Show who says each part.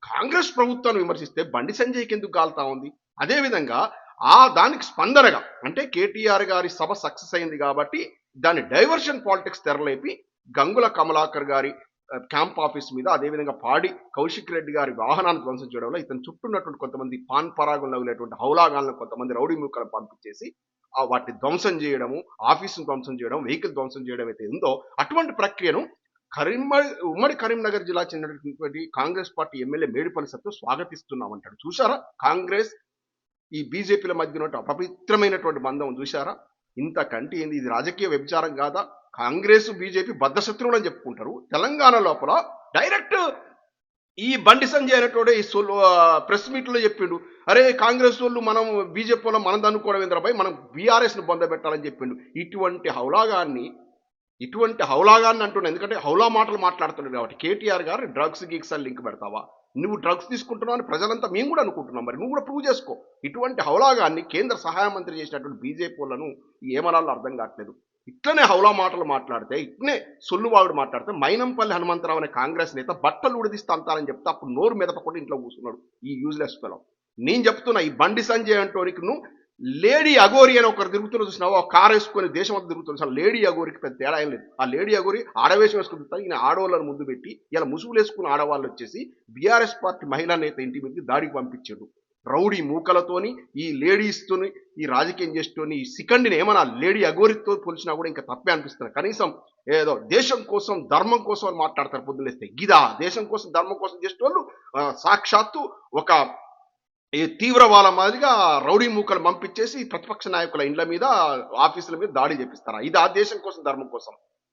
Speaker 1: కాంగ్రెస్ ప్రభుత్వాన్ని విమర్శిస్తే బండి సంజయ్కి ఎందుకు గాలుతా ఉంది? అదేవిధంగా దానికి స్పందనగా అంటే కేటీఆర్ గారి సభ సక్సెస్ అయింది కాబట్టి దాని డైవర్షన్ పాలిటిక్స్ తెరలేపి గంగుల కమలాకర్ గారి క్యాంప్ ఆఫీస్ మీద, అదేవిధంగా పాడి కౌశిక్ రెడ్డి గారి వాహనాన్ని ధ్వంసం చేయడంలో ఇతను చుట్టూన్నటువంటి కొంతమంది పాన్ పరాగులు నవ్వులేటువంటి హౌలాగాలను కొంతమంది రౌడీ మూకలను పంపించేసి వాటిని ధ్వంసం చేయడము, ఆఫీసును ధ్వంసం చేయడం, వెహికల్ ధ్వంసం చేయడం అయితే ఉందో అటువంటి ప్రక్రియను ఉమ్మడి కరీంనగర్ జిల్లా చెందినటువంటి కాంగ్రెస్ పార్టీ ఎమ్మెల్యే మేడిపల్లి సత్తు స్వాగతిస్తున్నామంటాడు. చూసారా కాంగ్రెస్ ఈ బీజేపీల మధ్య అపవిత్రమైనటువంటి బంధం చూసారా? ఇంతకంటే ఏంది? ఇది రాజకీయ వ్యభిచారం కాదా? కాంగ్రెస్ బీజేపీ బద్ధశత్రువులు అని చెప్పుకుంటారు. తెలంగాణ లోపల డైరెక్ట్ ఈ బండి సంజయ్ అనేటోడే ఈ ప్రెస్ మీట్లో చెప్పిండు, అరే కాంగ్రెస్ వాళ్ళు మనం బీజేపీ వాళ్ళు మనం దన్నుకోవడం ఏంద్రపై మనం బీఆర్ఎస్ను పొందబెట్టాలని చెప్పిండు. ఇటువంటి హౌలాగాన్ని అంటున్నాడు. ఎందుకంటే హౌలా మాటలు మాట్లాడుతున్నాడు కాబట్టి. కేటీఆర్ గారు డ్రగ్స్ గీక్స్ అని లింక్ పెడతావా? నువ్వు డ్రగ్స్ తీసుకుంటున్నావు అని ప్రజలంతా మేము కూడా అనుకుంటున్నాం. మరి నువ్వు కూడా ప్రూవ్ చేసుకో. ఇటువంటి హౌలాగాన్ని కేంద్ర సహాయ మంత్రి చేసినటువంటి బీజేపీ వాళ్ళను ఏమనాలో అర్థం కావట్లేదు. ఇట్లనే హౌలా మాటలు మాట్లాడితే, ఇట్లనే సొల్లువాగుడు మాట్లాడితే మైనంపల్లి హనుమంతరావు అనే కాంగ్రెస్ నేత బట్టలు ఉడిదిస్తా అంతారని చెప్తే అప్పుడు నోరు మెదపకుండా ఇంట్లో కూర్చున్నాడు ఈ యూజ్లెస్ ఫెలో. నేను చెప్తున్నా, ఈ బండి సంజయ్ అంటోనికి నువ్వు లేడీ అగోరి అని ఒకరు తిరుగుతున్న చూసినావు, కారు వేసుకొని దేశం అంతా తిరుగుతున్నా. లేడీ అగోరికి పెద్ద తేడా ఏం లేదు. ఆ లేడీ అగోరి ఆడవేషం వేసుకుంటారు, ఈయన ఆడవాళ్ళని ముందు పెట్టి ఇలా ముసుగులు వేసుకున్న ఆడవాళ్ళు వచ్చేసి బీఆర్ఎస్ పార్టీ మహిళా నేత ఇంటి మీద దాడికి పంపించాడు. రౌడీ మూకలతోని ఈ లేడీస్తోని ఈ రాజకీయం చేస్తూని ఈ సికండిని ఏమన్నా లేడీ అగోరితో పోల్చినా కూడా ఇంకా తప్పే అనిపిస్తుంది. కనీసం ఏదో దేశం కోసం ధర్మం కోసం అని మాట్లాడతారు పొద్దులేస్తే. గిదా దేశం కోసం ధర్మం కోసం చేసేటోళ్ళు సాక్షాత్తు ఒక ఈ తీవ్రవాద మాదిరిగా రౌడీ మూకలు పంపించేసి ప్రతిపక్ష నాయకుల ఇండ్ల మీద, ఆఫీసుల మీద దాడి చేపిస్తారా? ఇది ఆ దేశం కోసం ధర్మం కోసం?